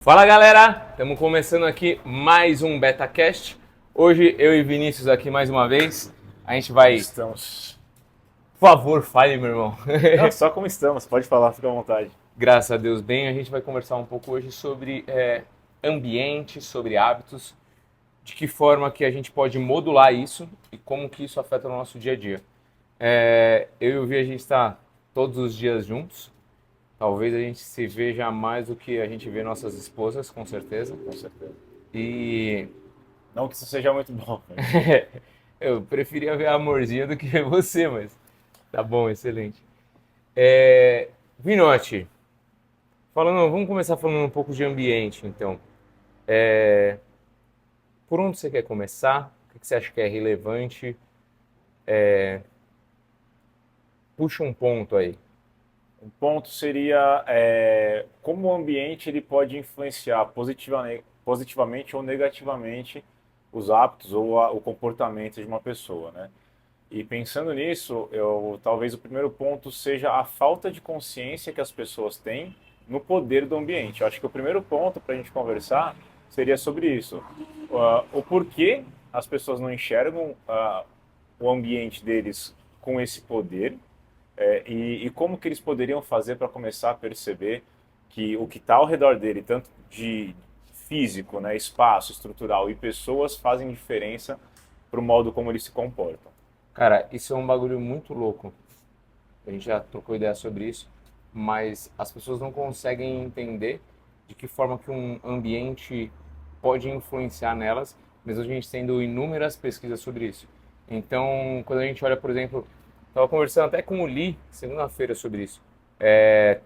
Fala galera, estamos começando aqui mais um BetaCast. Hoje eu e Vinícius aqui mais uma vez. A gente vai. Estamos. Por favor, fale, meu irmão. Não, só como estamos, pode falar, fica à vontade. Graças a Deus bem, a gente vai conversar um pouco hoje sobre ambiente, sobre hábitos, de que forma que a gente pode modular isso e como que isso afeta o nosso dia a dia. Eu e o Vi, a gente está todos os dias juntos. Talvez a gente se veja mais do que a gente vê nossas esposas, com certeza. Com certeza. E Não que isso seja muito bom, né? eu preferia ver a Amorzinha do que ver você, mas tá bom, excelente. Vinote, vamos começar falando um pouco de ambiente, então. Por onde você quer começar? O que você acha que é relevante? Puxa um ponto aí. Um ponto seria como o ambiente ele pode influenciar positivamente ou negativamente os hábitos ou o comportamento de uma pessoa, né? E pensando nisso, talvez o primeiro ponto seja a falta de consciência que as pessoas têm no poder do ambiente. Eu acho que o primeiro ponto para a gente conversar seria sobre isso. O porquê as pessoas não enxergam o ambiente deles com esse poder e como que eles poderiam fazer para começar a perceber que o que está ao redor dele, tanto de físico, né, espaço, estrutural e pessoas, fazem diferença para o modo como eles se comportam. Cara, isso é um bagulho muito louco. A gente já trocou ideia sobre isso, mas as pessoas não conseguem entender de que forma que um ambiente pode influenciar nelas, mesmo a gente tendo inúmeras pesquisas sobre isso. Então, quando a gente olha, por exemplo, estava conversando até com o Lee segunda-feira sobre isso.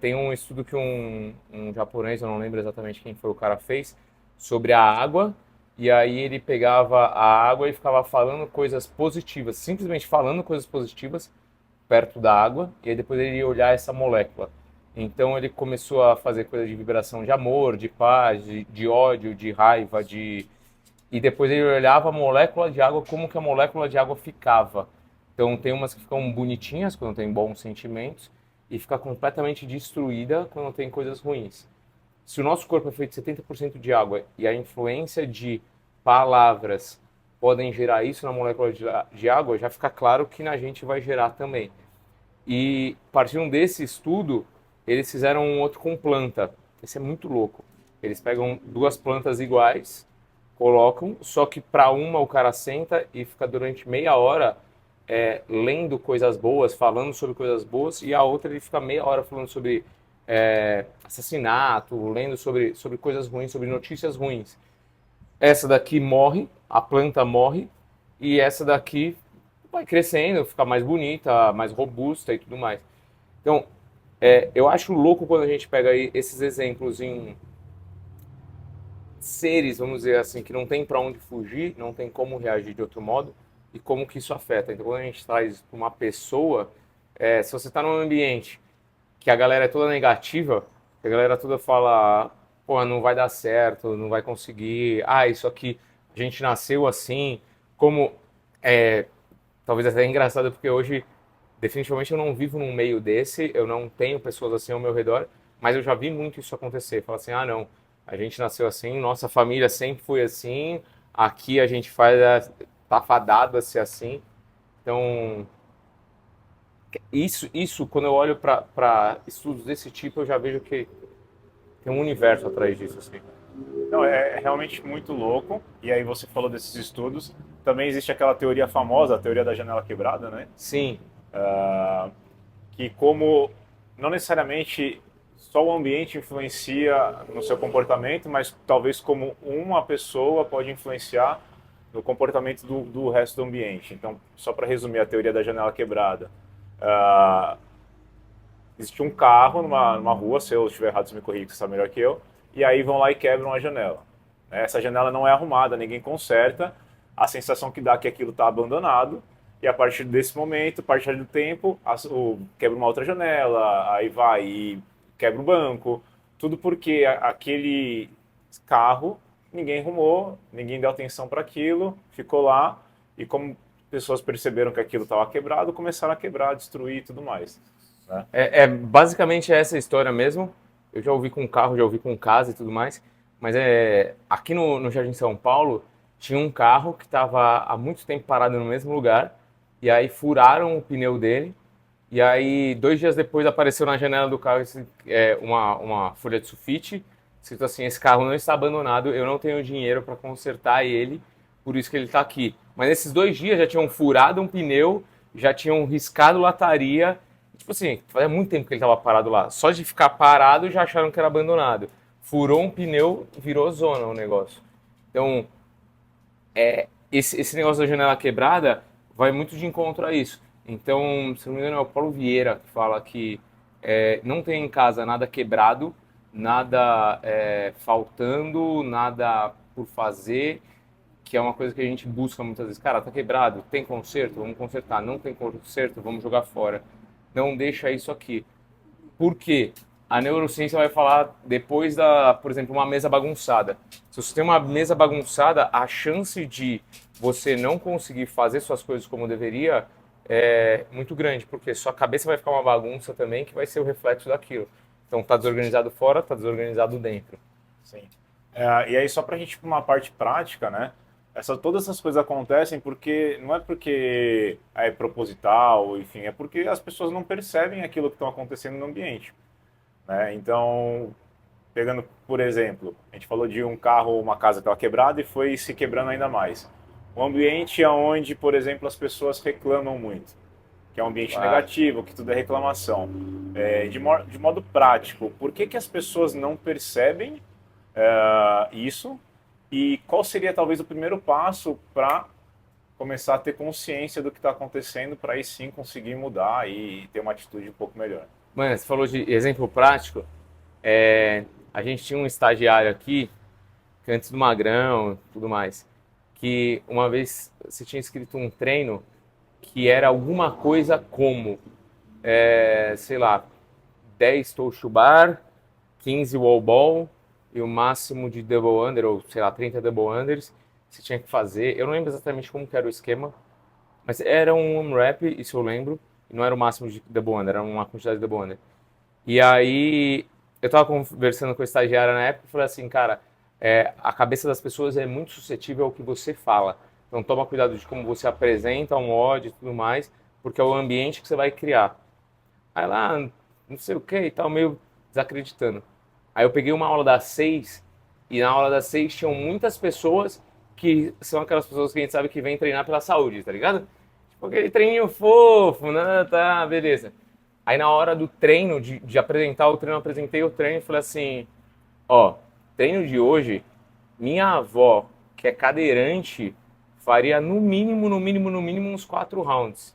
Tem um estudo que um japonês, eu não lembro exatamente quem foi o cara, fez sobre a água, e aí ele pegava a água e ficava falando coisas positivas, simplesmente falando coisas positivas perto da água, e aí depois ele ia olhar essa molécula. Então ele começou a fazer coisa de vibração de amor, de paz, de ódio, de raiva, e depois ele olhava a molécula de água, como que a molécula de água ficava. Então tem umas que ficam bonitinhas quando tem bons sentimentos e fica completamente destruída quando tem coisas ruins. Se o nosso corpo é feito de 70% de água e a influência de palavras podem gerar isso na molécula de água, já fica claro que na gente vai gerar também. E partindo desse estudo, eles fizeram um outro com planta. Esse é muito louco. Eles pegam duas plantas iguais, colocam, só que para uma o cara senta e fica durante meia hora lendo coisas boas, falando sobre coisas boas, e a outra ele fica meia hora falando sobre assassinato, lendo sobre coisas ruins, sobre notícias ruins. Essa daqui morre, a planta morre, e essa daqui vai crescendo, fica mais bonita, mais robusta e tudo mais. Então, eu acho louco quando a gente pega aí esses exemplos em seres, vamos dizer assim, que não tem para onde fugir, não tem como reagir de outro modo e como que isso afeta. Então, quando a gente traz para uma pessoa, se você está num ambiente que a galera é toda negativa, que a galera toda fala, pô, não vai dar certo, não vai conseguir, isso aqui, a gente nasceu assim, como, é, talvez até engraçado, porque hoje, definitivamente eu não vivo num meio desse, eu não tenho pessoas assim ao meu redor, mas eu já vi muito isso acontecer. Fala assim, não, a gente nasceu assim, nossa família sempre foi assim, aqui a gente tá fadado a ser assim. Então, isso quando eu olho para estudos desse tipo, eu já vejo que tem um universo atrás disso, assim. Não, é realmente muito louco. E aí você falou desses estudos. Também existe aquela teoria famosa, a teoria da janela quebrada, né? Sim, Que como não necessariamente só o ambiente influencia no seu comportamento, mas talvez como uma pessoa pode influenciar no comportamento do resto do ambiente. Então, só para resumir a teoria da janela quebrada, uh, existe um carro numa rua, se eu estiver errado, você me corrija, que você sabe melhor que eu, e aí vão lá e quebram a janela. Essa janela não é arrumada, ninguém conserta, a sensação que dá é que aquilo está abandonado, e a partir desse momento, a partir do tempo, quebra uma outra janela, aí vai e quebra o banco, tudo porque aquele carro ninguém arrumou, ninguém deu atenção para aquilo, ficou lá, e como pessoas perceberam que aquilo estava quebrado, começaram a quebrar, destruir e tudo mais. basicamente essa história mesmo. Eu já ouvi com carro, já ouvi com casa e tudo mais. Mas aqui no Jardim São Paulo tinha um carro que estava há muito tempo parado no mesmo lugar, e aí furaram o pneu dele, e aí 2 dias depois apareceu na janela do carro uma folha de sulfite, escrito assim: esse carro não está abandonado, eu não tenho dinheiro para consertar ele, por isso que ele está aqui. Mas nesses 2 dias já tinham furado um pneu, já tinham riscado lataria. Tipo assim, fazia muito tempo que ele estava parado lá. Só de ficar parado já acharam que era abandonado. Furou um pneu, virou zona o negócio. Então, esse negócio da janela quebrada vai muito de encontro a isso. Então, se não me engano, é o Paulo Vieira que fala que não tem em casa nada quebrado, nada faltando, nada por fazer, que é uma coisa que a gente busca muitas vezes. Cara, tá quebrado, tem conserto? Vamos consertar. Não tem conserto? Vamos jogar fora. Não deixa isso aqui. Por quê? A neurociência vai falar depois por exemplo, uma mesa bagunçada. Se você tem uma mesa bagunçada, a chance de você não conseguir fazer suas coisas como deveria é muito grande, porque sua cabeça vai ficar uma bagunça também, que vai ser o reflexo daquilo. Então, tá desorganizado fora, tá desorganizado dentro. Sim. E aí, só para a gente ir para uma parte prática, né? Todas essas coisas acontecem porque não é porque é proposital, enfim, é porque as pessoas não percebem aquilo que está acontecendo no ambiente, né? Então, pegando por exemplo, a gente falou de um carro ou uma casa que estava quebrada e foi se quebrando ainda mais. Um ambiente onde, por exemplo, as pessoas reclamam muito, que é um ambiente Claro. negativo, que tudo é reclamação. De modo prático, por que as pessoas não percebem isso? E qual seria talvez o primeiro passo para começar a ter consciência do que está acontecendo para aí sim conseguir mudar e ter uma atitude um pouco melhor? Mano, você falou de exemplo prático. A gente tinha um estagiário aqui, que antes do Magrão e tudo mais, que uma vez você tinha escrito um treino que era alguma coisa como, sei lá, 10 touch to bar, 15 wall ball e o máximo de double under, ou sei lá, 30 double unders, você tinha que fazer. Eu não lembro exatamente como que era o esquema, mas era um rep, isso eu lembro, e não era o máximo de double under, era uma quantidade de double under. E aí, eu tava conversando com a estagiária na época e falei assim, cara, a cabeça das pessoas é muito suscetível ao que você fala. Então toma cuidado de como você apresenta um ódio e tudo mais, porque é o ambiente que você vai criar. Aí lá, não sei o que e tal, meio desacreditando. Aí eu peguei uma aula das 6, e na aula das 6 tinham muitas pessoas que são aquelas pessoas que a gente sabe que vem treinar pela saúde, tá ligado? Tipo aquele treininho fofo, né? Tá, beleza. Aí na hora do treino, de apresentar o treino, eu apresentei o treino e falei assim, ó, treino de hoje, minha avó, que é cadeirante, faria no mínimo, no mínimo, no mínimo uns 4 rounds.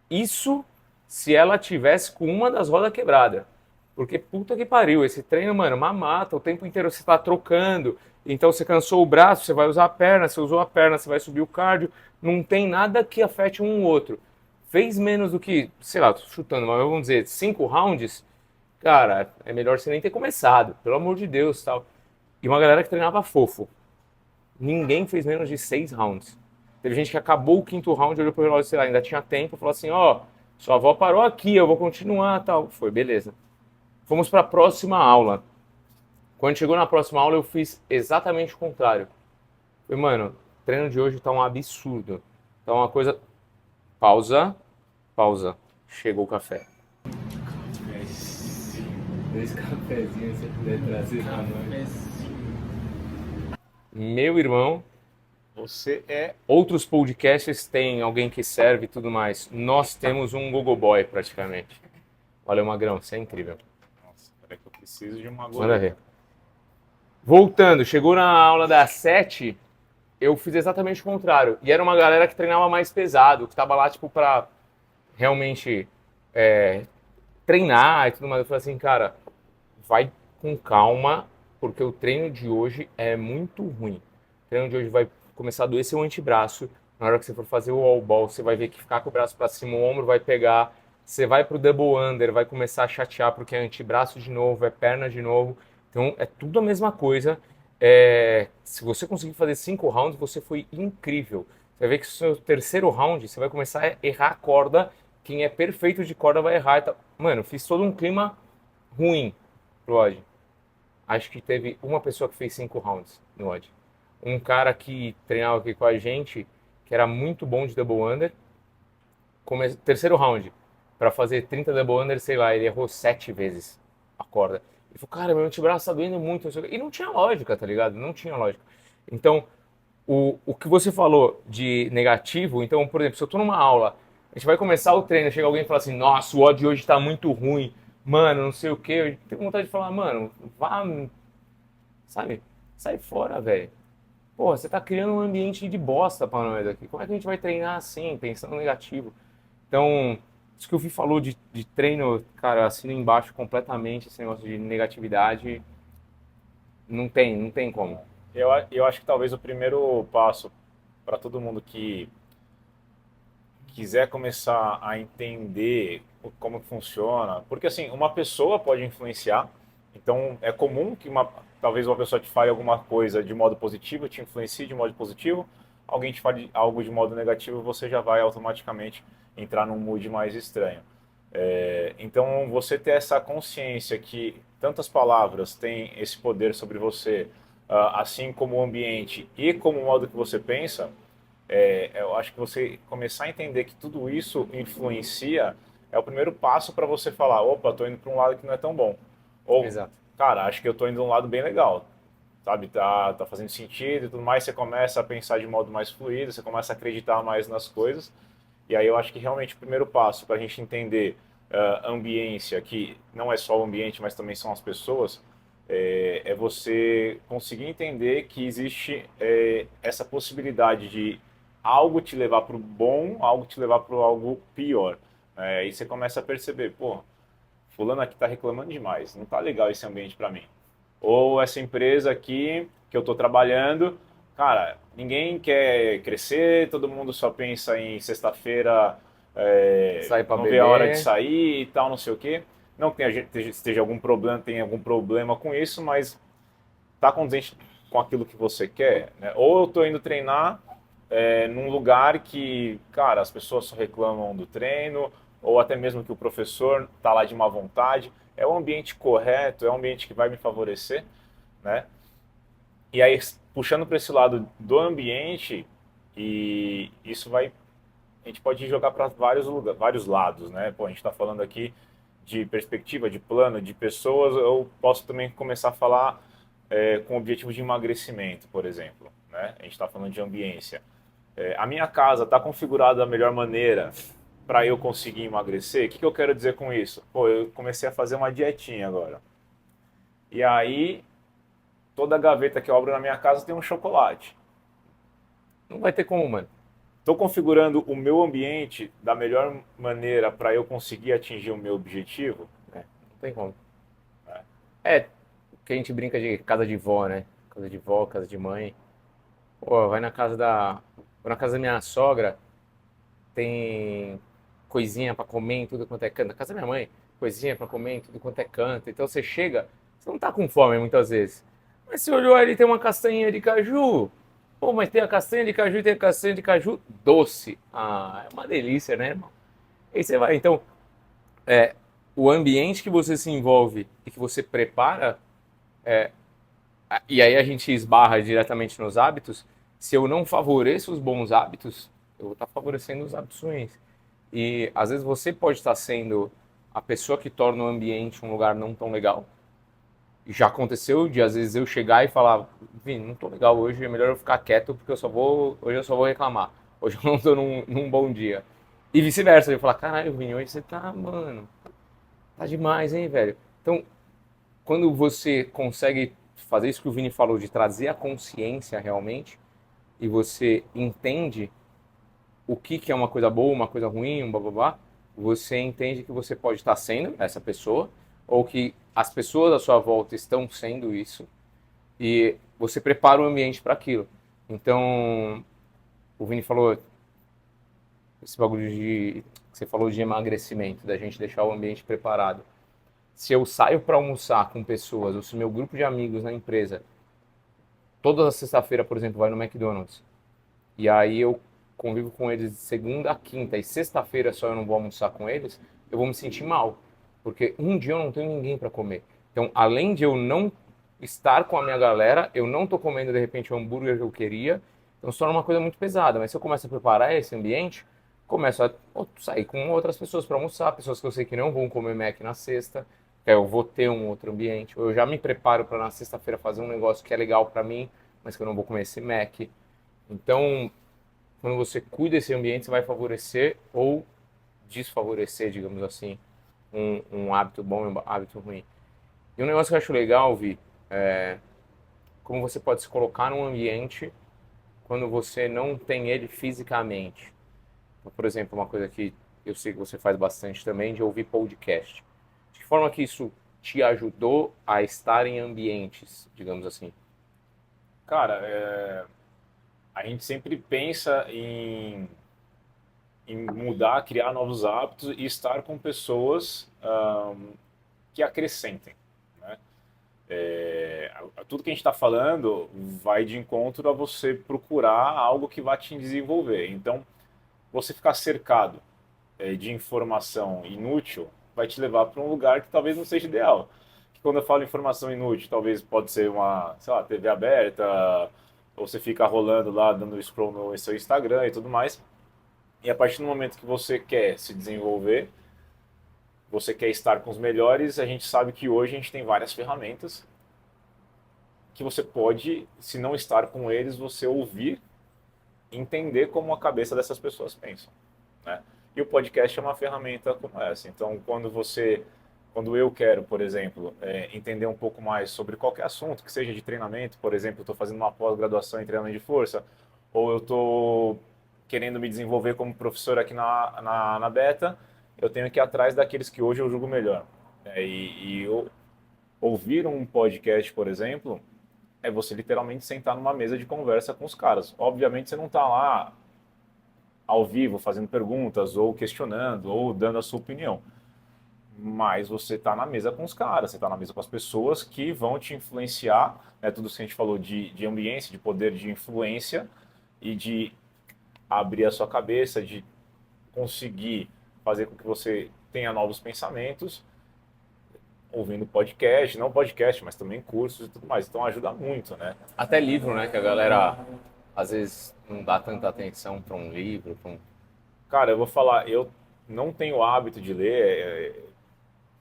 Isso se ela tivesse com uma das rodas quebrada. Porque puta que pariu, esse treino, mano, mamata, o tempo inteiro você tá trocando. Então você cansou o braço, você vai usar a perna, você usou a perna, você vai subir o cardio. Não tem nada que afete um ou outro. Fez menos do que, sei lá, tô chutando, mas vamos dizer, 5 rounds, cara, é melhor você nem ter começado, pelo amor de Deus, tal. E uma galera que treinava fofo. Ninguém fez menos de 6 rounds. Teve gente que acabou o quinto round, olhou pro relógio, sei lá, ainda tinha tempo, falou assim, ó, sua avó parou aqui, eu vou continuar, tal. Foi, beleza. Fomos para a próxima aula. Quando chegou na próxima aula, eu fiz exatamente o contrário. Falei, mano, o treino de hoje tá um absurdo. Tá uma coisa... Pausa, pausa. Chegou o café. 2 cafezinhos se puder trazer pra nós. Meu irmão, Você é. outros podcasts têm alguém que serve e tudo mais. Nós temos um Google Boy praticamente. Valeu, Magrão, você é incrível. Nossa, peraí que eu preciso de uma Manda agulha. ver. Voltando, chegou na aula das 7, eu fiz exatamente o contrário. E era uma galera que treinava mais pesado, que tava lá, tipo, pra realmente treinar e tudo mais. Eu falei assim, cara, vai com calma, porque o treino de hoje é muito ruim. O treino de hoje vai começar a doer seu antebraço. Na hora que você for fazer o wall ball, você vai ver que ficar com o braço para cima, o ombro vai pegar. Você vai pro double under, vai começar a chatear porque é antebraço de novo, é perna de novo. Então é tudo a mesma coisa. Se você conseguir fazer 5 rounds, você foi incrível. Você vai ver que no seu terceiro round você vai começar a errar a corda. Quem é perfeito de corda vai errar. Mano, fiz todo um clima ruim, Lodge. acho que teve uma pessoa que fez 5 rounds no odd. Um cara que treinava aqui com a gente, que era muito bom de double under, terceiro round, para fazer 30 double under, sei lá, ele errou 7 vezes a corda. Ele falou, cara, meu antebraço tá doendo muito. Não sei o quê. E não tinha lógica, tá ligado? Não tinha lógica. Então, o que você falou de negativo, então, por exemplo, se eu tô numa aula, a gente vai começar o treino, chega alguém e fala assim, nossa, o odd hoje tá muito ruim, mano, não sei o quê. Eu tenho vontade de falar, mano, vá, sabe? Sai fora, velho. Pô, você tá criando um ambiente de bosta pra nós aqui. Como é que a gente vai treinar assim, pensando negativo? Então, isso que o Vi falou de treino, cara, assina embaixo completamente esse negócio de negatividade. Não tem como. Eu acho que talvez o primeiro passo para todo mundo que quiser começar a entender como funciona, porque assim, uma pessoa pode influenciar, então é comum que talvez uma pessoa te fale alguma coisa de modo positivo, te influencie de modo positivo, alguém te fale algo de modo negativo, você já vai automaticamente entrar num mood mais estranho. Então, você ter essa consciência que tantas palavras têm esse poder sobre você, assim como o ambiente e como o modo que você pensa, eu acho que você começar a entender que tudo isso influencia é o primeiro passo para você falar, opa, estou indo para um lado que não é tão bom. Ou, Exato. cara, acho que eu estou indo de um lado bem legal, sabe? Tá fazendo sentido e tudo mais. Você começa a pensar de modo mais fluido, você começa a acreditar mais nas coisas. E aí eu acho que realmente o primeiro passo para a gente entender ambiência, que não é só o ambiente, mas também são as pessoas, é você conseguir entender que existe essa possibilidade de algo te levar para o bom, algo te levar para algo pior. Aí você começa a perceber, pô, fulano aqui está reclamando demais, não está legal esse ambiente para mim. Ou essa empresa aqui que eu estou trabalhando, cara, ninguém quer crescer, todo mundo só pensa em sexta-feira, Sair pra não vê a hora de beber. sair e tal, não sei o quê. Não que esteja algum problema, tenha algum problema com isso, mas tá condizente com aquilo que você quer, né? Ou eu estou indo treinar num lugar que, cara, as pessoas só reclamam do treino, ou até mesmo que o professor tá lá de má vontade. É um ambiente correto, é um ambiente que vai me favorecer, né? E aí, puxando para esse lado do ambiente, e isso vai, a gente pode jogar para vários lados, né? Pô, a gente está falando aqui de perspectiva, de plano, de pessoas. Eu posso também começar a falar com objetivo de emagrecimento, por exemplo, né? A gente está falando de ambiência. A minha casa está configurada da melhor maneira para eu conseguir emagrecer? O que eu quero dizer com isso? Pô, eu comecei a fazer uma dietinha agora. E aí, toda gaveta que eu abro na minha casa tem um chocolate. Não vai ter como, mano. Estou configurando o meu ambiente da melhor maneira para eu conseguir atingir o meu objetivo? Não tem como. É, que a gente brinca de casa de vó, né? Casa de vó, casa de mãe. Pô, vai na casa da. Vou na casa da minha sogra, tem coisinha pra comer em tudo quanto é canto. Na casa da minha mãe, coisinha pra comer em tudo quanto é canto. Então você chega, você não tá com fome muitas vezes. Mas você olhou ali, tem uma castanha de caju. Pô, mas tem a castanha de caju e tem a castanha de caju doce. Ah, é uma delícia, né, irmão? Aí você vai. Então, o ambiente que você se envolve e que você prepara, e aí a gente esbarra diretamente nos hábitos. Se eu não favoreço os bons hábitos, eu vou estar favorecendo os hábitos ruins. E às vezes você pode estar sendo a pessoa que torna o ambiente um lugar não tão legal. E já aconteceu de às vezes eu chegar e falar, Vini, não tô legal hoje, é melhor eu ficar quieto porque hoje eu só vou reclamar. Hoje eu não tô num bom dia. E vice-versa, eu falar, caralho, Vini, hoje você tá, mano, tá demais, hein, velho. Então, quando você consegue fazer isso que o Vini falou, de trazer a consciência realmente, e você entende o que é uma coisa boa, uma coisa ruim, um blá blá blá, você entende que você pode estar sendo essa pessoa, ou que as pessoas à sua volta estão sendo isso, e você prepara o ambiente para aquilo. Então, o Vini falou esse bagulho de que você falou de emagrecimento, da gente deixar o ambiente preparado. Se eu saio para almoçar com pessoas, ou se meu grupo de amigos na empresa, toda sexta-feira, por exemplo, vai no McDonald's, e aí eu convivo com eles de segunda a quinta, e sexta-feira só eu não vou almoçar com eles, eu vou me sentir mal, porque um dia eu não tenho ninguém para comer. Então, além de eu não estar com a minha galera, eu não tô comendo de repente o hambúrguer que eu queria, então se torna uma coisa muito pesada. Mas se eu começo a preparar esse ambiente, começo a sair com outras pessoas para almoçar, pessoas que eu sei que não vão comer Mac na sexta, que aí eu vou ter um outro ambiente, ou eu já me preparo para na sexta-feira fazer um negócio que é legal para mim, mas que eu não vou comer esse Mac. Então, quando você cuida desse ambiente, você vai favorecer ou desfavorecer, digamos assim, um hábito bom e um hábito ruim. E um negócio que eu acho legal, Vi, é como você pode se colocar num ambiente quando você não tem ele fisicamente. Então, por exemplo, uma coisa que eu sei que você faz bastante também, de ouvir podcast. De que forma que isso te ajudou a estar em ambientes, digamos assim? Cara, a gente sempre pensa em mudar, criar novos hábitos e estar com pessoas que acrescentem, né? Tudo que a gente está falando vai de encontro a você procurar algo que vai te desenvolver. Então, você ficar cercado de informação inútil vai te levar para um lugar que talvez não seja ideal. Que quando eu falo informação inútil, talvez pode ser uma, sei lá, TV aberta, ou você fica rolando lá, dando scroll no seu Instagram e tudo mais. E a partir do momento que você quer se desenvolver, você quer estar com os melhores, a gente sabe que hoje a gente tem várias ferramentas que você pode, se não estar com eles, você ouvir e entender como a cabeça dessas pessoas pensam, né? E o podcast é uma ferramenta como essa. Então, quando eu quero, por exemplo, entender um pouco mais sobre qualquer assunto, que seja de treinamento, por exemplo, eu estou fazendo uma pós-graduação em treinamento de força, ou eu estou querendo me desenvolver como professor aqui na Beta, eu tenho que ir atrás daqueles que hoje eu julgo melhor. Ouvir um podcast, por exemplo, é você literalmente sentar numa mesa de conversa com os caras. Obviamente você não está lá ao vivo fazendo perguntas ou questionando ou dando a sua opinião, mas você está na mesa com os caras, você está na mesa com as pessoas que vão te influenciar, né? Tudo isso que a gente falou de ambiência, de poder de influência e de abrir a sua cabeça, de conseguir fazer com que você tenha novos pensamentos, ouvindo podcast, não podcast, mas também cursos e tudo mais. Então ajuda muito, né? Até livro, né? Que a galera às vezes não dá tanta atenção para um livro, Cara, eu vou falar, eu não tenho o hábito de ler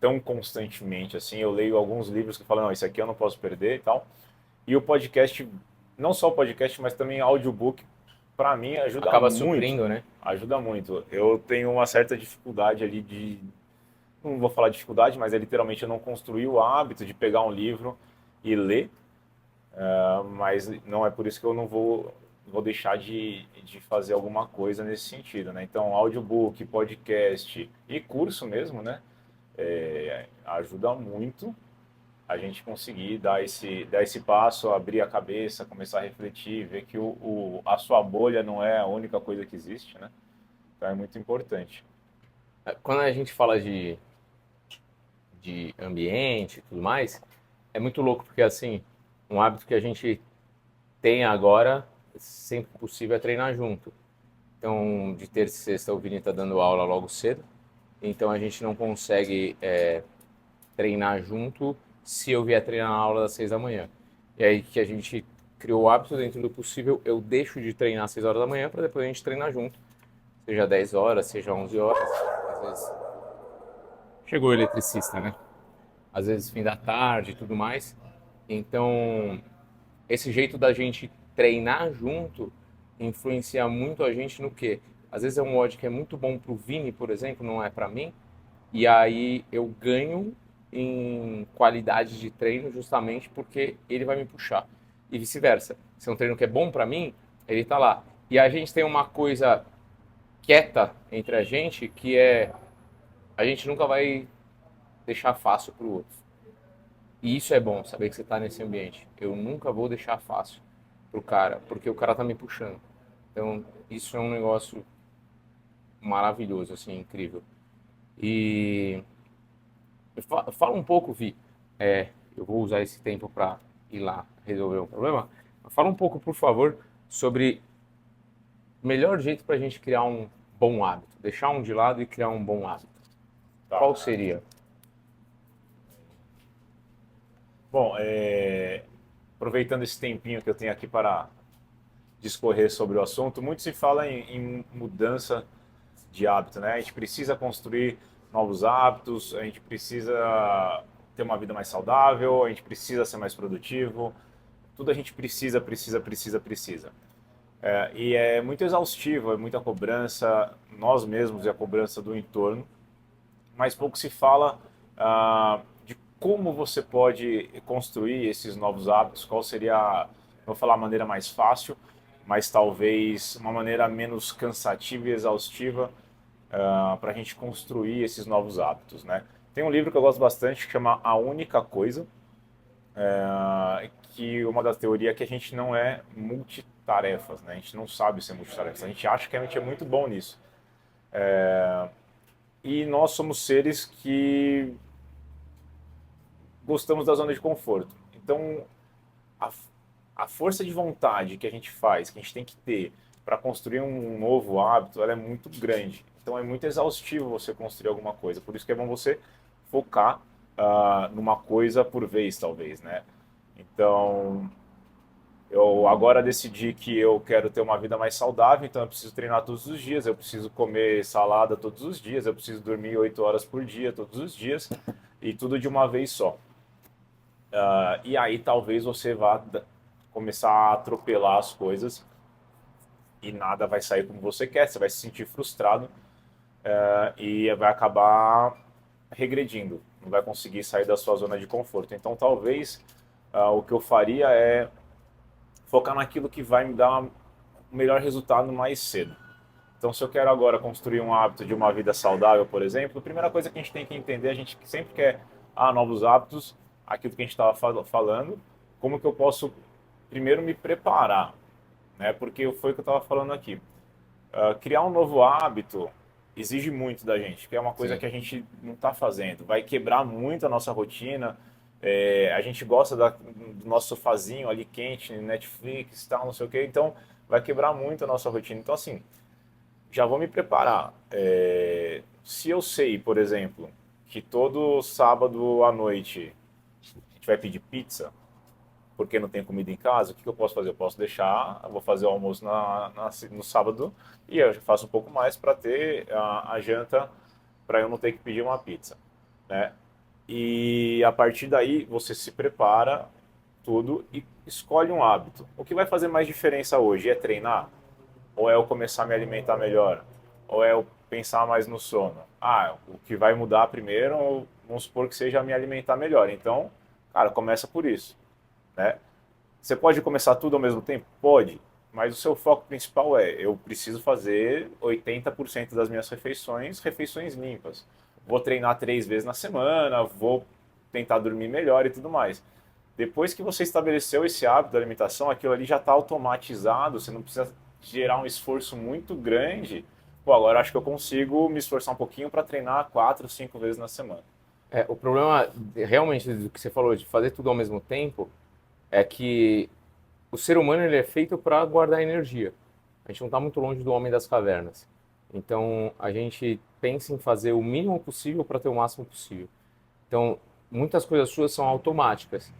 tão constantemente assim. Eu leio alguns livros que falam, não, isso aqui eu não posso perder e tal. E o podcast, não só o podcast, mas também audiobook, para mim ajuda acaba muito. suprindo, né? Ajuda muito. Eu tenho uma certa dificuldade ali não vou falar dificuldade, mas é literalmente eu não construí o hábito de pegar um livro e ler, mas não é por isso que eu não vou deixar de fazer alguma coisa nesse sentido, né? Então, audiobook, podcast e curso mesmo, né? Ajuda muito a gente conseguir dar esse passo, abrir a cabeça, começar a refletir, ver que a sua bolha não é a única coisa que existe, né? Então é muito importante. Quando a gente fala de ambiente e tudo mais, é muito louco, porque assim, um hábito que a gente tem agora, sempre que possível, é treinar junto. Então, de terça e sexta, o Vini está dando aula logo cedo, então a gente não consegue treinar junto se eu vier treinar na aula das 6 da manhã. E aí que a gente criou o hábito, dentro do possível, eu deixo de treinar às 6 horas da manhã para depois a gente treinar junto. Seja 10 horas, seja 11 horas, às vezes. Chegou o eletricista, né? Às vezes fim da tarde e tudo mais. Então, esse jeito da gente treinar junto influencia muito a gente no quê? Às vezes é um mod que é muito bom pro Vini, por exemplo, não é para mim, e aí eu ganho em qualidade de treino justamente porque ele vai me puxar. E vice-versa. Se é um treino que é bom para mim, ele tá lá. E a gente tem uma coisa quieta entre a gente que é a gente nunca vai deixar fácil pro outro. E isso é bom, saber que você tá nesse ambiente. Eu nunca vou deixar fácil pro cara, porque o cara tá me puxando. Então, isso é um negócio maravilhoso, assim, incrível. E fala um pouco, Vi. Eu vou usar esse tempo para ir lá resolver um problema. Fala um pouco, por favor, sobre o melhor jeito para a gente criar um bom hábito. Deixar um de lado e criar um bom hábito. Tá. Qual seria? Bom, aproveitando esse tempinho que eu tenho aqui para discorrer sobre o assunto, muito se fala em mudança de hábito, né? A gente precisa construir novos hábitos, a gente precisa ter uma vida mais saudável, a gente precisa ser mais produtivo, tudo a gente precisa. E é muito exaustivo, é muita cobrança, nós mesmos e a cobrança do entorno, mas pouco se fala de como você pode construir esses novos hábitos, qual seria, vou falar a maneira mais fácil, mas talvez uma maneira menos cansativa e exaustiva para a gente construir esses novos hábitos, né? Tem um livro que eu gosto bastante que chama A Única Coisa, que uma das teorias é que a gente não é multitarefas, né? A gente não sabe ser multitarefas, a gente acha que a gente é muito bom nisso. E nós somos seres que gostamos da zona de conforto. Então, a, a força de vontade que a gente faz, que a gente tem que ter para construir um novo hábito, ela é muito grande. Então, é muito exaustivo você construir alguma coisa. Por isso que é bom você focar numa coisa por vez, talvez, né? Então, eu agora decidi que eu quero ter uma vida mais saudável, então eu preciso treinar todos os dias, eu preciso comer salada todos os dias, eu preciso dormir 8 horas por dia todos os dias, e tudo de uma vez só. E aí talvez você vá começar a atropelar as coisas e nada vai sair como você quer, você vai se sentir frustrado e vai acabar regredindo, não vai conseguir sair da sua zona de conforto. Então talvez o que eu faria é focar naquilo que vai me dar o melhor resultado mais cedo. Então, se eu quero agora construir um hábito de uma vida saudável, por exemplo, a primeira coisa que a gente tem que entender, a gente sempre quer novos hábitos, aquilo que a gente estava falando, como que eu posso primeiro me preparar, né? Porque foi o que eu estava falando aqui. Criar um novo hábito exige muito da gente, que é uma coisa Sim. que a gente não está fazendo. Vai quebrar muito a nossa rotina. A gente gosta do nosso sofazinho ali quente, Netflix, tal, não sei o quê. Então, vai quebrar muito a nossa rotina. Então, assim, já vou me preparar. Se eu sei, por exemplo, que todo sábado à noite a gente vai pedir pizza, porque não tem comida em casa, o que eu posso fazer? Eu posso deixar, eu vou fazer o almoço no sábado e eu faço um pouco mais para ter a janta, para eu não ter que pedir uma pizza, né? E a partir daí você se prepara tudo e escolhe um hábito. O que vai fazer mais diferença hoje é treinar? Ou é eu começar a me alimentar melhor? Ou é eu pensar mais no sono? O que vai mudar primeiro, vamos supor que seja me alimentar melhor. Então, cara, começa por isso, né? Você pode começar tudo ao mesmo tempo? Pode, mas o seu foco principal eu preciso fazer 80% das minhas refeições limpas. Vou treinar 3 vezes na semana, vou tentar dormir melhor e tudo mais. Depois que você estabeleceu esse hábito da alimentação, aquilo ali já está automatizado, você não precisa gerar um esforço muito grande. Pô, agora acho que eu consigo me esforçar um pouquinho para treinar 4, 5 vezes na semana. O problema realmente do que você falou de fazer tudo ao mesmo tempo é que o ser humano ele é feito para guardar energia. A gente não está muito longe do homem das cavernas. Então a gente pensa em fazer o mínimo possível para ter o máximo possível. Então muitas coisas suas são automáticas.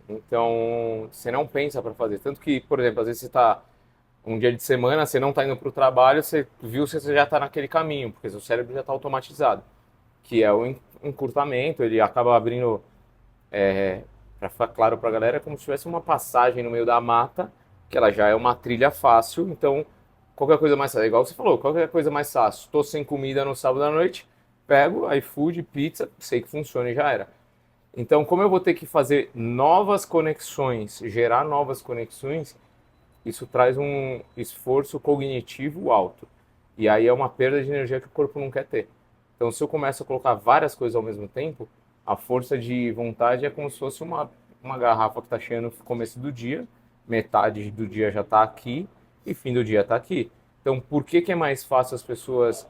Então você não pensa para fazer. Tanto que, por exemplo, às vezes você está um dia de semana, você não está indo para o trabalho, você viu que você já está naquele caminho, porque seu cérebro já está automatizado, que é o encurtamento, ele acaba abrindo, para ficar claro para a galera, é como se tivesse uma passagem no meio da mata, que ela já é uma trilha fácil, então qualquer coisa mais fácil, igual você falou, qualquer coisa mais fácil, estou sem comida no sábado à noite, pego iFood, pizza, sei que funciona e já era. Então, como eu vou ter que fazer novas conexões, gerar novas conexões, isso traz um esforço cognitivo alto. E aí é uma perda de energia que o corpo não quer ter. Então, se eu começo a colocar várias coisas ao mesmo tempo, a força de vontade é como se fosse uma garrafa que está cheia no começo do dia, metade do dia já está aqui e fim do dia está aqui. Então, por que que é mais fácil as pessoas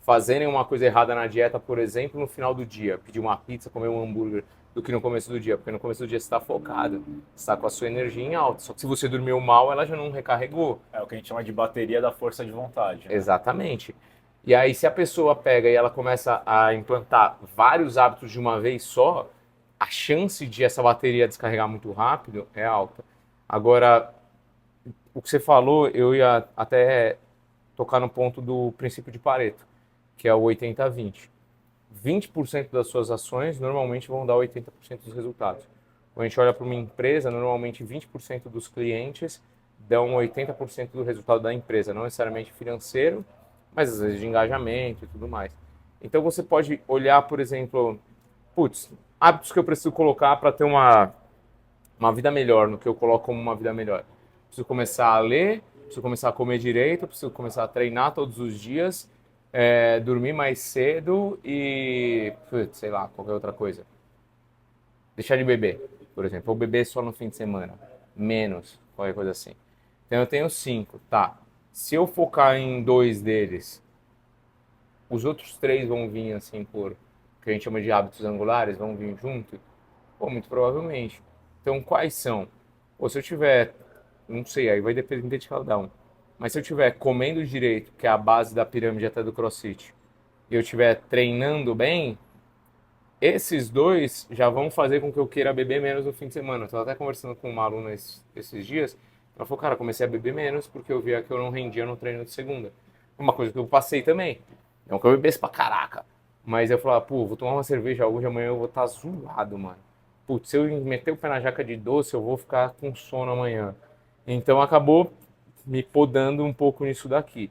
fazerem uma coisa errada na dieta, por exemplo, no final do dia, pedir uma pizza, comer um hambúrguer, do que no começo do dia? Porque no começo do dia você está focado, você está com a sua energia em alta. Só que se você dormiu mal, ela já não recarregou. É o que a gente chama de bateria da força de vontade, né? Exatamente. E aí, se a pessoa pega e ela começa a implantar vários hábitos de uma vez só, a chance de essa bateria descarregar muito rápido é alta. Agora, o que você falou, eu ia até tocar no ponto do princípio de Pareto, que é o 80-20. 20% das suas ações normalmente vão dar 80% dos resultados. Quando a gente olha para uma empresa, normalmente 20% dos clientes dão 80% do resultado da empresa, não necessariamente financeiro, mas às vezes de engajamento e tudo mais. Então você pode olhar, por exemplo, putz, hábitos que eu preciso colocar para ter uma vida melhor, no que eu coloco como uma vida melhor. Preciso começar a ler, preciso começar a comer direito, preciso começar a treinar todos os dias, dormir mais cedo e, putz, sei lá, qualquer outra coisa. Deixar de beber, por exemplo, ou beber só no fim de semana, menos, qualquer coisa assim. Então eu tenho 5, tá. Se eu focar em 2 deles, os outros 3 vão vir assim por, que a gente chama de hábitos angulares, vão vir junto? Pô, muito provavelmente. Então quais são? Ou se eu tiver, não sei, aí vai depender de cada um. Mas se eu tiver comendo direito, que é a base da pirâmide até do CrossFit, e eu estiver treinando bem, esses 2 já vão fazer com que eu queira beber menos no fim de semana. Eu estava até conversando com uma aluna esses dias. Ela falou, cara, comecei a beber menos porque eu via que eu não rendia no treino de segunda. Uma coisa que eu passei também. Não que eu bebesse pra caraca. Mas eu falava, pô, vou tomar uma cerveja hoje, amanhã eu vou estar zoado, mano. Putz, se eu meter o pé na jaca de doce, eu vou ficar com sono amanhã. Então acabou me podando um pouco nisso daqui.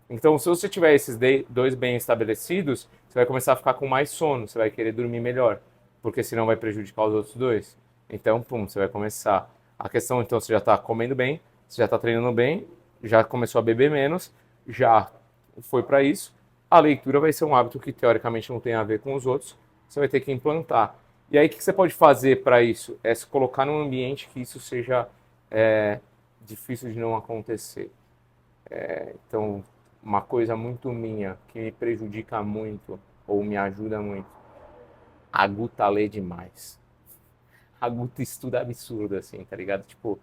Então, se você tiver esses 2 bem estabelecidos, você vai começar a ficar com mais sono, você vai querer dormir melhor, porque senão vai prejudicar os outros 2. Então, pum, você vai começar. A questão, então, você já está comendo bem, você já está treinando bem, já começou a beber menos, já foi para isso. A leitura vai ser um hábito que, teoricamente, não tem a ver com os outros, você vai ter que implantar. E aí, o que você pode fazer para isso? É se colocar num ambiente que isso seja difícil de não acontecer. Então, uma coisa muito minha, que me prejudica muito, ou me ajuda muito, a Guta lê demais. A Guta estuda absurdo, assim, tá ligado? Tipo,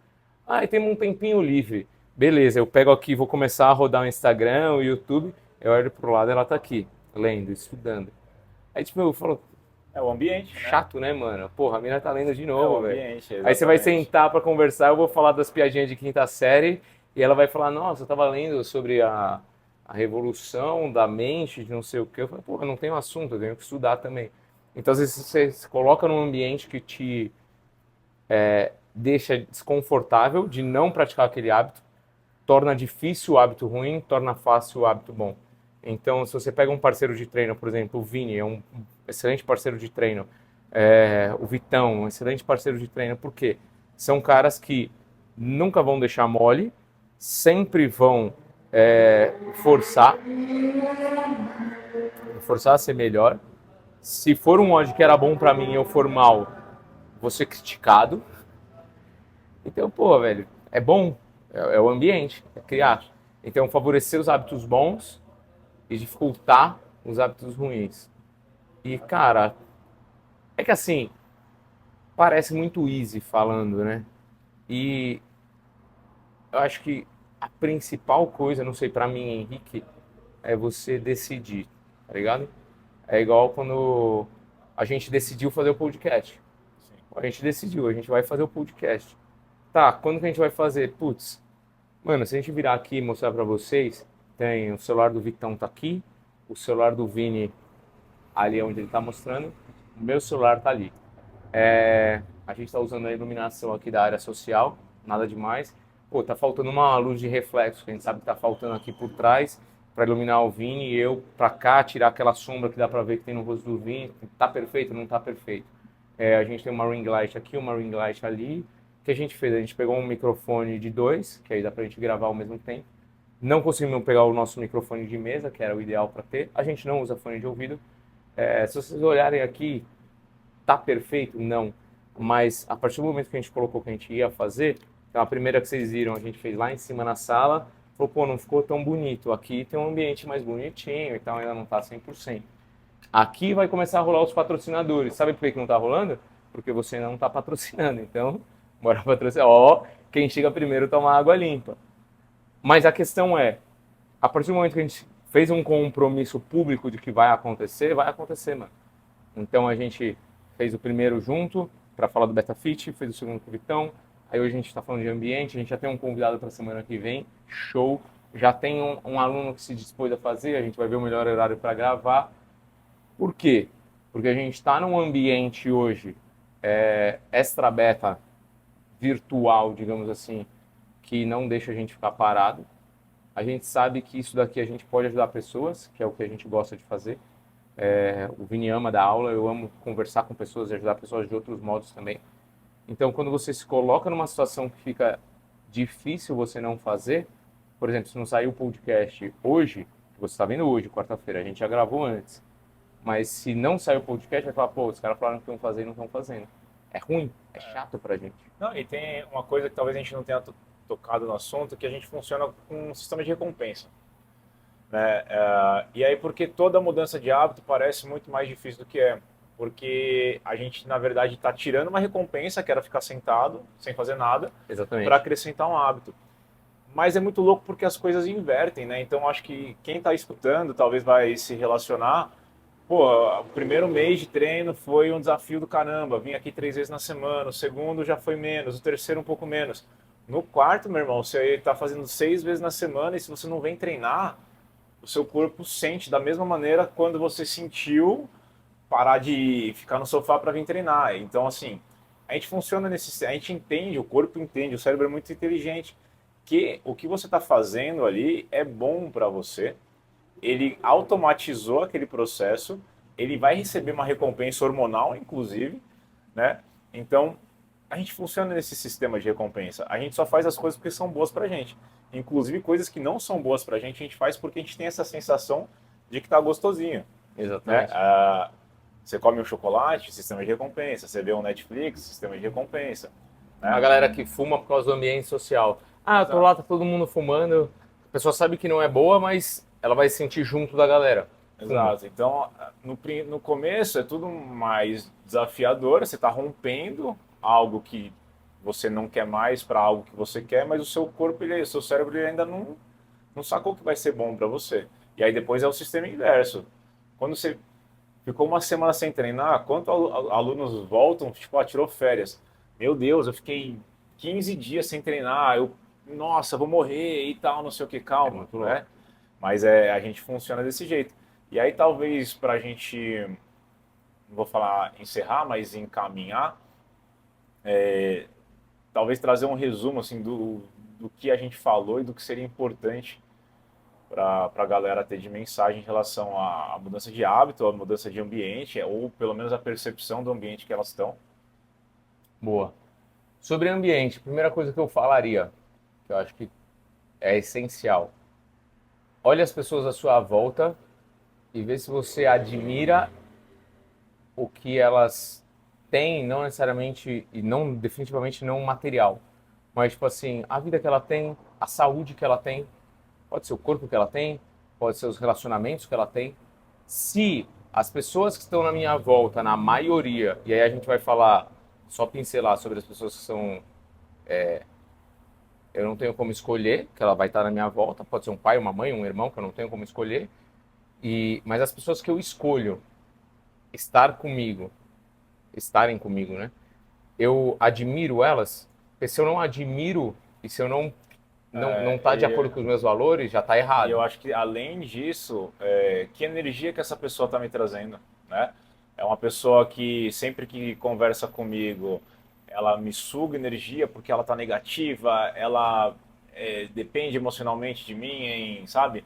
tem um tempinho livre. Beleza, eu pego aqui, vou começar a rodar o Instagram, o YouTube, eu olho pro lado, ela tá aqui, lendo, estudando. Aí, tipo, eu falo, É o ambiente, né? chato, né, mano? Porra, a mina tá lendo de É o novo, velho. ambiente, Aí você vai exatamente. sentar pra conversar, eu vou falar das piadinhas de quinta série, e ela vai falar, nossa, eu tava lendo sobre a revolução da mente, de não sei o quê. Eu falei, pô, eu não tenho assunto, eu tenho que estudar também. Então, às vezes, você se coloca num ambiente que te deixa desconfortável de não praticar aquele hábito, torna difícil o hábito ruim, torna fácil o hábito bom. Então, se você pega um parceiro de treino, por exemplo, o Vini é um excelente parceiro de treino, o Vitão, um excelente parceiro de treino, por quê? São caras que nunca vão deixar mole, sempre vão forçar a ser melhor. Se for um ódio que era bom pra mim e eu for mal, vou ser criticado. Então, pô, velho, é bom, é o ambiente, é criar. Então, favorecer os hábitos bons e dificultar os hábitos ruins. E, cara, é que assim, parece muito easy falando, né? E eu acho que a principal coisa, não sei, pra mim, Henrique, é você decidir, tá ligado? É igual quando a gente decidiu fazer o podcast. Sim. A gente decidiu, a gente vai fazer o podcast. Tá, quando que a gente vai fazer? Putz, mano, se a gente virar aqui e mostrar pra vocês, tem o celular do Vitão tá aqui, o celular do Vini ali onde ele tá mostrando, o meu celular tá ali. A gente tá usando a iluminação aqui da área social, nada demais. Pô, tá faltando uma luz de reflexo, que a gente sabe que tá faltando aqui por trás, para iluminar o Vini, e eu pra cá, tirar aquela sombra que dá pra ver que tem no rosto do Vini. Tá perfeito? Não tá perfeito. A gente tem uma ring light aqui, uma ring light ali. O que a gente fez? A gente pegou um microfone de 2, que aí dá pra gente gravar ao mesmo tempo. Não conseguimos pegar o nosso microfone de mesa, que era o ideal para ter. A gente não usa fone de ouvido. Se vocês olharem aqui, tá perfeito? Não. Mas a partir do momento que a gente colocou o que a gente ia fazer, então a primeira que vocês viram, a gente fez lá em cima na sala, falou, pô, não ficou tão bonito. Aqui tem um ambiente mais bonitinho, então ainda não tá 100%. Aqui vai começar a rolar os patrocinadores. Sabe por que não tá rolando? Porque você não tá patrocinando. Então, bora patrocinar. Ó, quem chega primeiro toma água limpa. Mas a questão é, a partir do momento que a gente fez um compromisso público de que vai acontecer, mano. Então a gente fez o primeiro junto para falar do BetaFit, fez o segundo com o Vitão. Aí hoje a gente está falando de ambiente, a gente já tem um convidado para a semana que vem, show. Já tem um aluno que se dispôs a fazer, a gente vai ver o melhor horário para gravar. Por quê? Porque a gente está num ambiente hoje extra beta virtual, digamos assim, que não deixa a gente ficar parado. A gente sabe que isso daqui a gente pode ajudar pessoas, que é o que a gente gosta de fazer. O Vini ama dar aula, eu amo conversar com pessoas e ajudar pessoas de outros modos também. Então, quando você se coloca numa situação que fica difícil você não fazer, por exemplo, se não sair o podcast hoje, que você está vendo hoje, quarta-feira, a gente já gravou antes, mas se não sair o podcast, vai falar, pô, os caras falaram que iam fazer e não estão fazendo. É ruim, é chato pra gente. Não, e tem uma coisa que talvez a gente não tenha tocado no assunto, que a gente funciona com um sistema de recompensa. Né? E aí, porque toda mudança de hábito parece muito mais difícil do que é. Porque a gente, na verdade, está tirando uma recompensa, que era ficar sentado, sem fazer nada, Exatamente. para acrescentar um hábito. Mas é muito louco porque as coisas invertem, né? Então, acho que quem está escutando talvez vai se relacionar. Pô, o primeiro mês de treino foi um desafio do caramba. Vim aqui 3 vezes na semana. O segundo já foi menos. O terceiro um pouco menos. No quarto, meu irmão, você está fazendo 6 vezes na semana e se você não vem treinar, o seu corpo sente da mesma maneira quando você sentiu parar de ficar no sofá para vir treinar. Então, assim, a gente funciona a gente entende, o corpo entende, o cérebro é muito inteligente, que o que você está fazendo ali é bom para você. Ele automatizou aquele processo, ele vai receber uma recompensa hormonal, inclusive, né? Então, a gente funciona nesse sistema de recompensa. A gente só faz as coisas porque são boas pra gente. Inclusive, coisas que não são boas pra gente, a gente faz porque a gente tem essa sensação de que tá gostosinho, né? Exatamente. Você come um chocolate, sistema de recompensa. Você vê um Netflix, sistema de recompensa, A né? galera que fuma por causa do ambiente social. Ah, eu tô Exato. lá, tá todo mundo fumando. A pessoa sabe que não é boa, mas ela vai se sentir junto da galera. Fuma. Exato. Então, no começo é tudo mais desafiador, você está rompendo algo que você não quer mais para algo que você quer, mas o seu corpo, o seu cérebro ele ainda não sacou que vai ser bom para você. E aí depois é o sistema inverso. Quando você ficou uma semana sem treinar, quantos alunos voltam, tipo, tirou férias? Meu Deus, eu fiquei 15 dias sem treinar, nossa, vou morrer e tal, não sei o que, É calma, muito louco. né? Mas a gente funciona desse jeito. E aí talvez para a gente, não vou falar encerrar, mas encaminhar, talvez trazer um resumo assim do que a gente falou e do que seria importante para a galera ter de mensagem em relação à mudança de hábito, à mudança de ambiente, ou pelo menos a percepção do ambiente que elas estão. Boa. Sobre ambiente, primeira coisa que eu falaria, que eu acho que é essencial. Olhe as pessoas à sua volta e vê se você admira o que elas têm, não necessariamente, e não definitivamente não material, mas tipo assim, a vida que ela tem, a saúde que ela tem, pode ser o corpo que ela tem, pode ser os relacionamentos que ela tem. Se as pessoas que estão na minha volta, na maioria, e aí a gente vai falar, só pincelar sobre as pessoas que são, eu não tenho como escolher, que ela vai estar na minha volta, pode ser um pai, uma mãe, um irmão, que eu não tenho como escolher, mas as pessoas que eu escolho estar comigo, estarem comigo, né? Eu admiro elas, porque se eu não admiro e se eu não tá de E, acordo com os meus valores, já tá e eu errado. acho que além disso, que energia que essa pessoa está me trazendo, né? É uma pessoa que sempre que conversa comigo, ela me suga energia porque ela está negativa, ela depende emocionalmente de mim, sabe?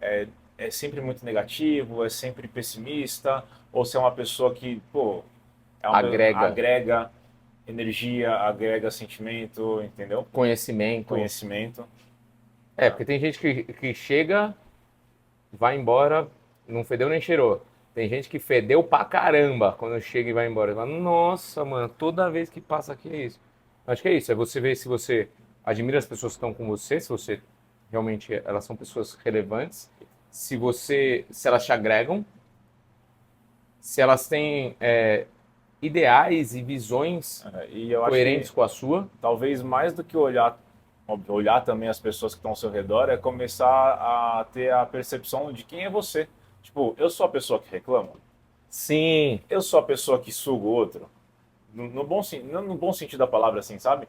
É, é sempre muito negativo, é sempre pessimista, ou se é uma pessoa que, pô, Agrega agrega energia, agrega sentimento, entendeu? conhecimento. Conhecimento. Porque tem gente que chega, vai embora, não fedeu nem cheirou. Tem gente que fedeu pra caramba quando chega e vai embora. Fala, nossa, mano, toda vez que passa aqui é isso. Acho que é isso, é você ver se você admira as pessoas que estão com você, se você realmente elas são pessoas relevantes, se elas te agregam, se elas têm ideais e visões E eu acho que coerentes com a sua. talvez mais do que olhar, óbvio, olhar também as pessoas que estão ao seu redor, é começar a ter a percepção de quem é você. Tipo, eu sou a pessoa que reclama. Sim, Eu sou a pessoa que suga o outro, no bom, não no bom sentido da palavra, assim, sabe?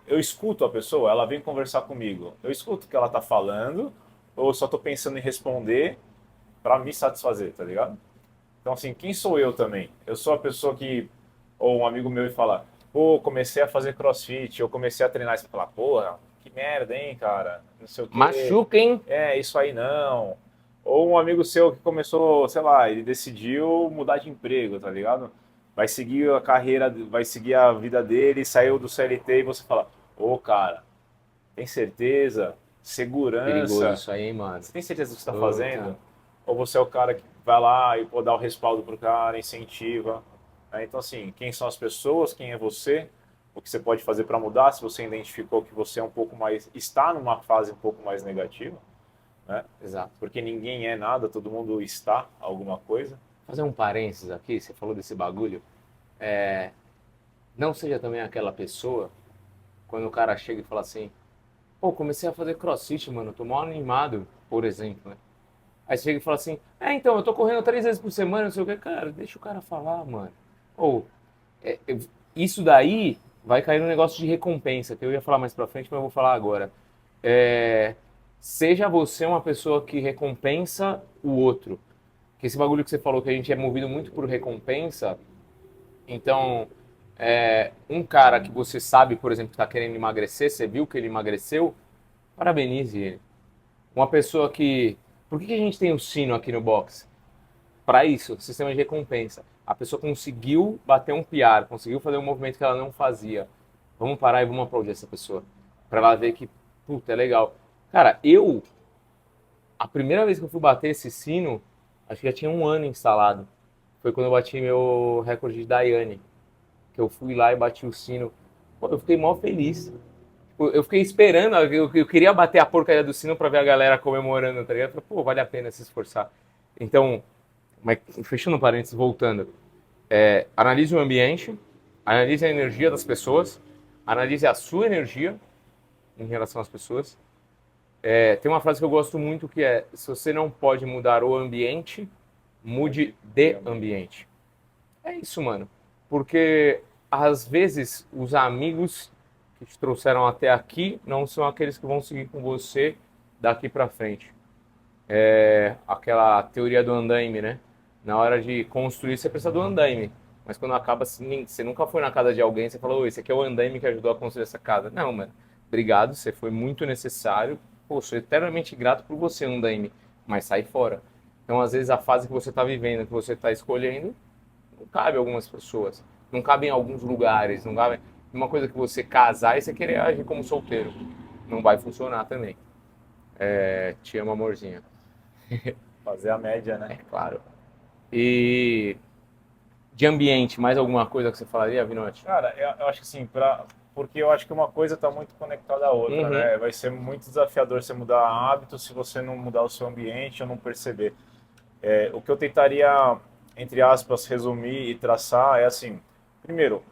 Eu escuto a pessoa, ela vem conversar comigo. Eu escuto o que ela tá falando, ou eu só tô pensando em responder para me satisfazer, tá ligado? Então, assim, quem sou eu também? Eu sou a pessoa que, ou um amigo meu e fala, pô, comecei a fazer crossfit, eu comecei a treinar, e você fala, porra, que merda, hein, cara? Não sei o quê. machuca, hein? Isso aí não. Ou um amigo seu que começou, sei lá, ele decidiu mudar de emprego, tá ligado? Vai seguir a carreira, vai seguir a vida dele, saiu do CLT e você fala, ô, cara, tem certeza? Perigoso Segurança? isso aí, hein, mano? Você tem certeza do que está Puta. fazendo? Ou você é o cara que vai lá e pô, dá o respaldo pro cara, incentiva? Então, assim, quem são as pessoas? Quem é você? O que você pode fazer para mudar? Se você identificou que você é um pouco mais, está numa fase um pouco mais negativa, né? Exato. Porque ninguém é nada, todo mundo está alguma coisa. Fazer um parênteses aqui, você falou desse bagulho. Não seja também aquela pessoa, quando o cara chega e fala assim, pô, comecei a fazer crossfit, mano, tô mal animado, por exemplo, né? Aí você chega e fala assim, então, eu tô correndo 3 vezes por semana, não sei o que, cara, deixa o cara falar, mano. Ou, isso daí vai cair no negócio de recompensa, que eu ia falar mais pra frente, mas eu vou falar agora. É, seja você uma pessoa que recompensa o outro. Que esse bagulho que você falou que a gente é movido muito por recompensa, então, um cara que você sabe, por exemplo, que está querendo emagrecer, você viu que ele emagreceu, parabenize ele. Uma pessoa que. Por que a gente tem o sino aqui no box? Para isso, sistema de recompensa. A pessoa conseguiu bater um PR, conseguiu fazer um movimento que ela não fazia. Vamos parar e vamos aplaudir essa pessoa. Para ela ver que, puta, é legal. Cara, a primeira vez que eu fui bater esse sino, acho que já tinha um ano instalado. Foi quando eu bati meu recorde de Daiane. Que eu fui lá e bati o sino. Pô, eu fiquei mó feliz. Tipo, eu fiquei esperando, eu queria bater a porcaria do sino pra ver a galera comemorando, tá ligado? Eu falei, pô, vale a pena se esforçar. Então, mas fechando parênteses, voltando. Analise o ambiente, analise a energia das pessoas, analise a sua energia em relação às pessoas. Tem uma frase que eu gosto muito que é: se você não pode mudar o ambiente, mude de ambiente. É isso, mano. Porque às vezes os amigos que te trouxeram até aqui não são aqueles que vão seguir com você daqui pra frente. Aquela teoria do andaime, né? Na hora de construir, você precisa do andaime. Mas quando acaba, você nunca foi na casa de alguém e você falou, esse aqui é o andaime que ajudou a construir essa casa. Não, mano. Obrigado, você foi muito necessário. Pô, sou eternamente grato por você, andaime. Mas sai fora. Então, às vezes, a fase que você está vivendo, que você está escolhendo, não cabe a algumas pessoas. Não cabe em alguns lugares. Não cabe. Uma coisa que você casar e você querer agir como solteiro. Não vai funcionar também. Te amo, amorzinho. Fazer a média, né? É claro. E de ambiente, mais alguma coisa que você falaria, Vinote? Cara, eu acho que assim, porque eu acho que uma coisa está muito conectada à outra, Uhum. né? Vai ser muito desafiador você mudar hábitos se você não mudar o seu ambiente ou não perceber. O que eu tentaria, entre aspas, resumir e traçar é assim: primeiro,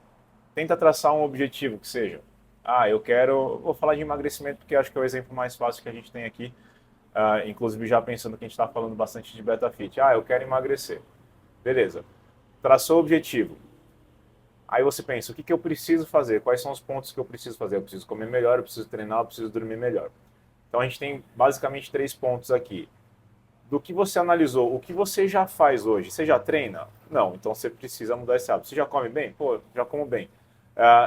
tenta traçar um objetivo que seja. Eu quero. Vou falar de emagrecimento porque acho que é o exemplo mais fácil que a gente tem aqui. Inclusive, já pensando que a gente está falando bastante de BetaFit. Eu quero emagrecer. Beleza. Traçou o objetivo. Aí você pensa: o que eu preciso fazer? Quais são os pontos que eu preciso fazer? Eu preciso comer melhor, eu preciso treinar, eu preciso dormir melhor. Então a gente tem basicamente 3 pontos aqui. Do que você analisou, o que você já faz hoje? Você já treina? Não, então você precisa mudar esse hábito. Você já come bem? Pô, já como bem.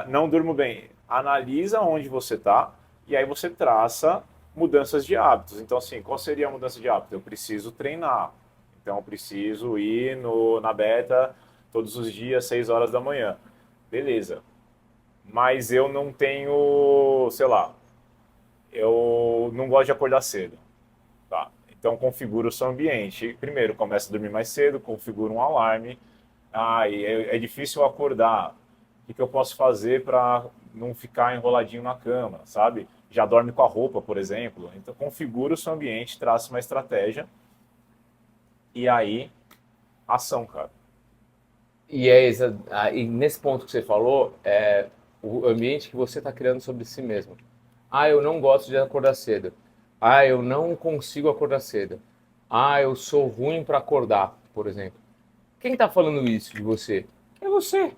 Não durmo bem? Analisa onde você está e aí você traça mudanças de hábitos. Então, assim, qual seria a mudança de hábito? Eu preciso treinar. Então, eu preciso ir na beta todos os dias, 6 horas da manhã. Beleza. Mas eu não tenho, sei lá, eu não gosto de acordar cedo. Tá. Então configura o seu ambiente. Primeiro, começa a dormir mais cedo, configura um alarme. E é difícil acordar. O que eu posso fazer para não ficar enroladinho na cama, sabe? Já dorme com a roupa, por exemplo. Então configura o seu ambiente, traça uma estratégia. E aí, ação, cara. E nesse ponto que você falou, é o ambiente que você está criando sobre si mesmo. Eu não gosto de acordar cedo. Eu não consigo acordar cedo. Eu sou ruim para acordar, por exemplo. Quem tá falando isso de você? É você.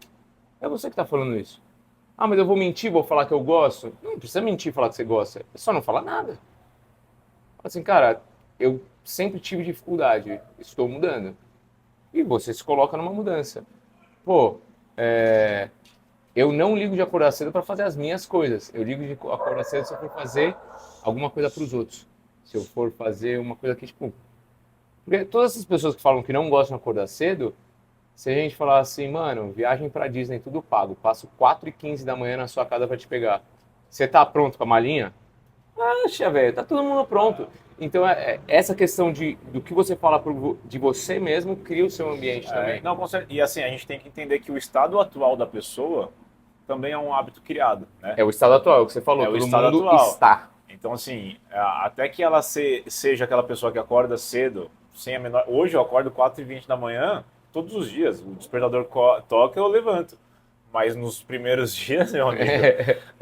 É você que tá falando isso. Ah, mas eu vou mentir, vou falar que eu gosto. Não precisa mentir e falar que você gosta. É só não falar nada. Assim, cara, eu sempre tive dificuldade, estou mudando. E você se coloca numa mudança. Pô, eu não ligo de acordar cedo para fazer as minhas coisas. Eu ligo de acordar cedo se eu for fazer alguma coisa para os outros. Se eu for fazer uma coisa que, tipo. Porque todas essas pessoas que falam que não gostam de acordar cedo, se a gente falar assim, mano, viagem pra Disney, tudo pago, passo 4h15 da manhã na sua casa pra te pegar. Você tá pronto com a malinha? Acha, velho, tá todo mundo pronto. Então, essa questão do que você fala de você mesmo cria o seu ambiente também. Não, e assim, a gente tem que entender que o estado atual da pessoa também é um hábito criado, né? É o estado atual, é o que você falou, É o todo estado mundo atual. está. Então, assim, até que ela seja aquela pessoa que acorda cedo, sem a menor. Hoje eu acordo 4h20 da manhã, todos os dias. O despertador toca, eu levanto. Mas nos primeiros dias, meu amigo,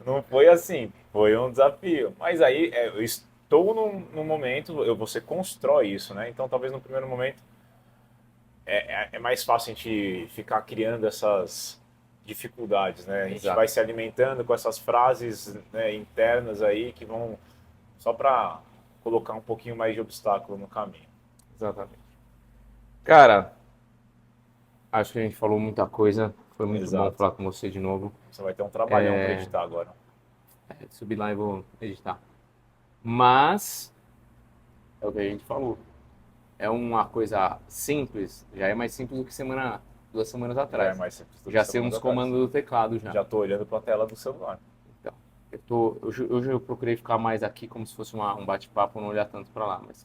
não foi assim. Foi um desafio. Mas aí eu estou num momento, você constrói isso, né? Então, talvez no primeiro momento é mais fácil a gente ficar criando essas dificuldades, né? A gente Exato. vai se alimentando com essas frases, né, internas aí que vão só para colocar um pouquinho mais de obstáculo no caminho. Exatamente. Cara, acho que a gente falou muita coisa. Foi muito bom Exato. falar com você de novo. Você vai ter um trabalhão para editar agora. Subir lá e vou editar. Mas, é o que a gente falou. É uma coisa simples, já é mais simples do que 2 semanas Já é atrás. mais simples do que Já sei semana uns atrás. comandos do teclado já. Já estou olhando para a tela do celular. Então, hoje eu procurei ficar mais aqui como se fosse um bate-papo, não olhar tanto para lá. Mas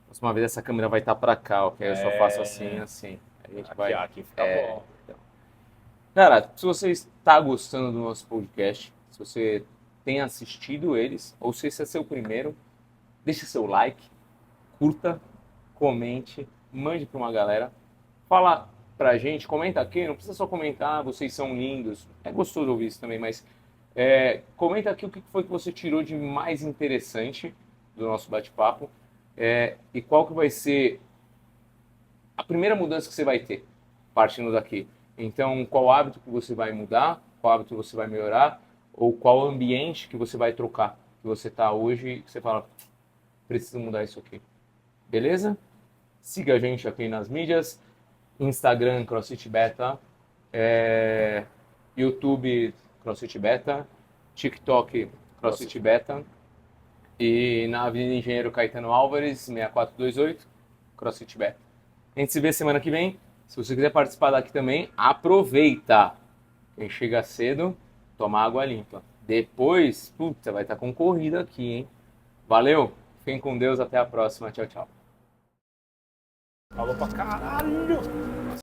próxima vez essa câmera vai estar para cá, ok? Eu só faço assim, assim. A gente Aqui fica bom. Então. Cara, se você está gostando do nosso podcast, se você tem assistido eles, ou se esse é seu primeiro, deixe seu like, curta, comente, mande para uma galera. Fala pra gente, comenta aqui, não precisa só comentar, vocês são lindos. É gostoso ouvir isso também, mas comenta aqui o que foi que você tirou de mais interessante do nosso bate-papo e qual que vai ser a primeira mudança que você vai ter partindo daqui. Então, qual hábito que você vai mudar, qual hábito você vai melhorar, ou qual ambiente que você vai trocar, que você está hoje, que você fala, preciso mudar isso aqui. Beleza? Siga a gente aqui nas mídias, Instagram CrossFit Beta, YouTube CrossFit Beta, TikTok CrossFit Beta e na Avenida Engenheiro Caetano Álvares, 6428, CrossFit Beta. A gente se vê semana que vem. Se você quiser participar daqui também, aproveita. Quem chega cedo, toma água limpa. Depois, puta, vai estar concorrido aqui, hein? Valeu, fiquem com Deus, até a próxima. Tchau, tchau. Falou pra caralho!